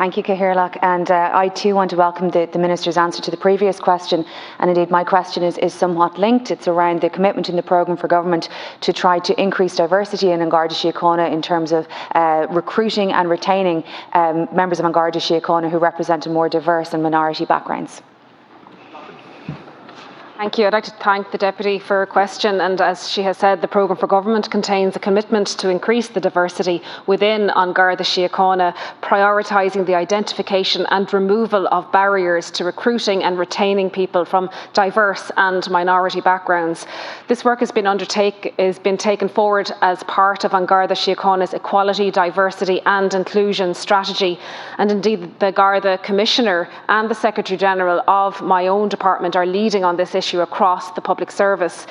Thank you, Cathaoirleach. And I too want to welcome the Minister's answer to the previous question. And indeed, my question is somewhat linked. It's around the commitment in the programme for government to try to increase diversity in An Garda Síochana in terms of recruiting and retaining members of An Garda Síochana who represent a more diverse and minority backgrounds. Thank you. I'd like to thank the Deputy for her question, and as she has said, the programme for government contains a commitment to increase the diversity within An Garda Síochana, prioritising the identification and removal of barriers to recruiting and retaining people from diverse and minority backgrounds. This work has been taken forward as part of An Garda Síochana's equality, diversity and inclusion strategy, and indeed the Garda Commissioner and the Secretary-General of my own department are leading on this issue across the public service.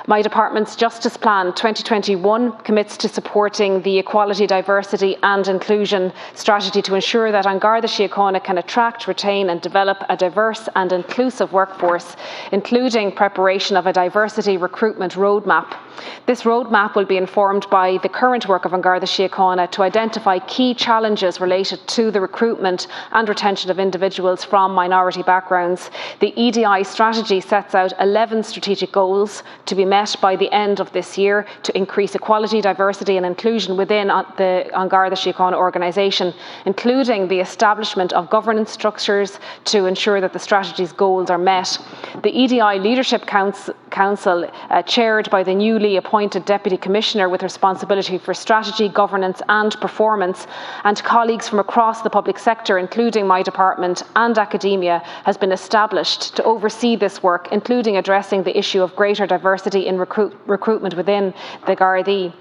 My department's Justice Plan 2021 commits to supporting the equality, diversity and inclusion strategy to ensure that An Garda Síochana can attract, retain and develop a diverse and inclusive workforce, including preparation of a diversity recruitment roadmap. This roadmap will be informed by the current work of An Garda Síochana to identify key challenges related to the recruitment and retention of individuals from minority backgrounds. The EDI strategy sets out 11 strategic goals to be met by the end of this year to increase equality, diversity and inclusion within the An Garda Síochana organisation, including the establishment of governance structures to ensure that the strategy's goals are met. The EDI Leadership Council, chaired by the newly appointed Deputy Commissioner with responsibility for strategy, governance and performance, and colleagues from across the public sector, including my department and academia, has been established to oversee this work, including addressing the issue of greater diversity in recruitment within the Gardaí.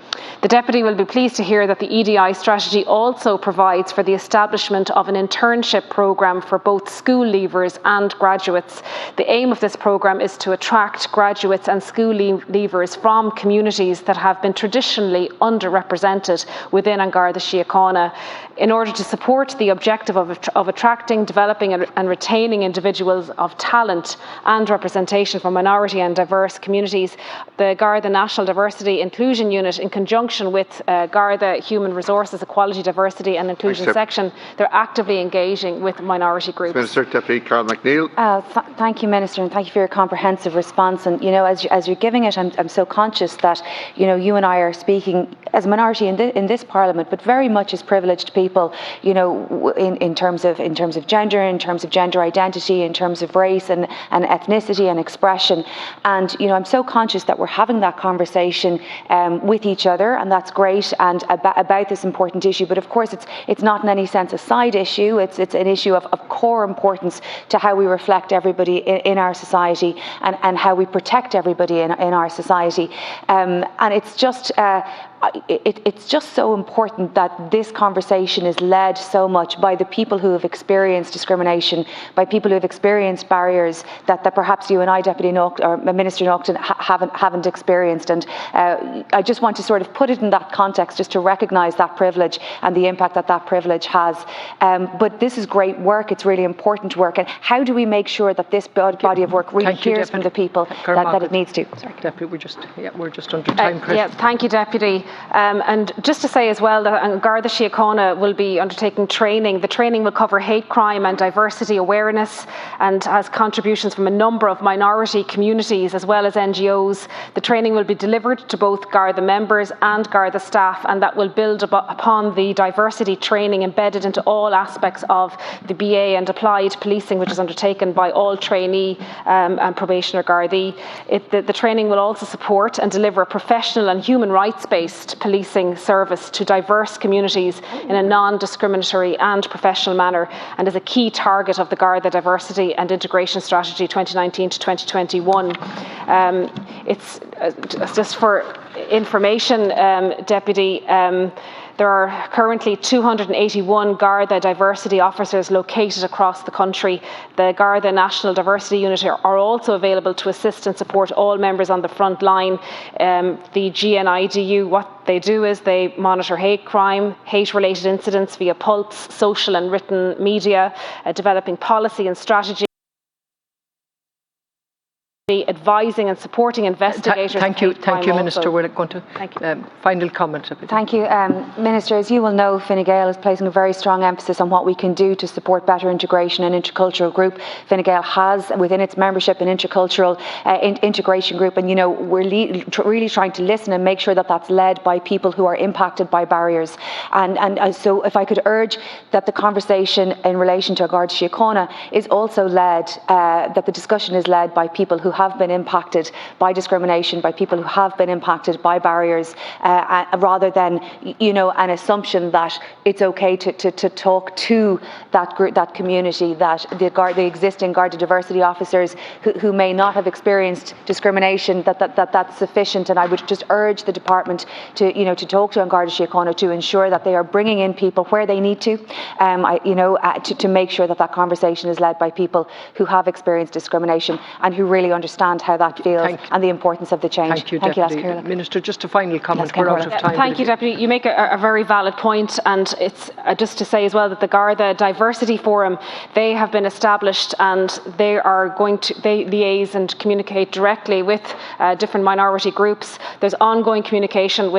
The Deputy will be pleased to hear that the EDI strategy also provides for the establishment of an internship programme for both school leavers and graduates. The aim of this programme is to attract graduates and school leavers from communities that have been traditionally underrepresented within An Garda Síochana, in order to support the objective of attracting, developing and retaining individuals of talent and representation from minority and diverse communities. The Garda National Diversity Inclusion Unit, in conjunction with Garda Human Resources Equality, Diversity and Inclusion Section, they're actively engaging with minority groups. Minister, Deputy Carol McNeill. Thank you, Minister, and thank you for your comprehensive response. And as you're giving it, I'm so conscious that you and I are speaking as a minority in this Parliament, but very much as privileged people. In terms of gender, in terms of gender identity, in terms of race and ethnicity and expression. And I'm so conscious that we're having that conversation with each other, and that's great, and about this important issue. But of course, it's not in any sense a side issue. It's an issue of core importance to how we reflect everybody in our society and how we protect everybody in our society. And it's just so important that this conversation is led so much by the people who have experienced discrimination, by people who have experienced barriers that perhaps you and I, Deputy Naughton, or Minister Naughton, haven't experienced. And I just want to sort of put it in that context, just to recognise that privilege and the impact that privilege has. But this is great work. It's really important work. And how do we make sure that this body of work really hears from the people that it needs to? Sorry. Deputy, we're just under time pressure. Thank you, Deputy. And just to say as well that An Garda Síochana will be undertaking training. The training will cover hate crime and diversity awareness, and has contributions from a number of minority communities as well as NGOs. The training will be delivered to both Garda members and Garda staff, and that will build upon the diversity training embedded into all aspects of the BA and applied policing, which is undertaken by all trainee and probationer Gardaí. The training will also support and deliver a professional and human rights-based policing service to diverse communities in a non-discriminatory and professional manner, and is a key target of the Garda Diversity and Integration Strategy 2019 to 2021. It's just for information, Deputy, there are currently 281 Garda diversity officers located across the country. The Garda National Diversity Unit are also available to assist and support all members on the front line. The GNIDU, what they do is they monitor hate crime, hate-related incidents via pulse, social and written media, developing policy and strategy advising and supporting investigators. Thank you, Minister. We're going to final comment. Thank you, Minister. As you will know, Fine Gael is placing a very strong emphasis on what we can do to support better integration and intercultural group. Fine Gael has within its membership an intercultural integration group, and we're really trying to listen and make sure that that's led by people who are impacted by barriers. And so, if I could urge that the conversation in relation to An Garda Síochana is also led, that the discussion is led by people who have been impacted by discrimination, by people who have been impacted by barriers, rather than an assumption that it's okay to talk to that group, that community, that the existing Garda diversity officers who may not have experienced discrimination, that's sufficient. And I would just urge the department to talk to An Garda Síochana to ensure that they are bringing in people where they need to make sure that conversation is led by people who have experienced discrimination and who really understand how that feels and the importance of the change. Thank you, Deputy. Minister, just a final comment. We're out of time. Thank you, Deputy. You make a very valid point, and it's just to say as well that the Garda Diversity Forum, they have been established, and they liaise and communicate directly with different minority groups. There's ongoing communication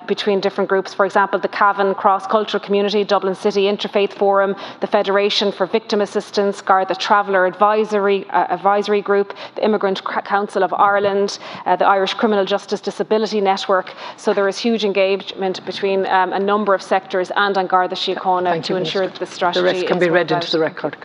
between different groups. For example, the Cavan Cross-Cultural Community, Dublin City Interfaith Forum, the Federation for Victim Assistance, Garda Traveller Advisory Group, the Immigrant Council of Ireland, the Irish Criminal Justice Disability Network. So there is huge engagement between a number of sectors and An Garda Síochana to ensure that the strategy the rest can be read out. into the record.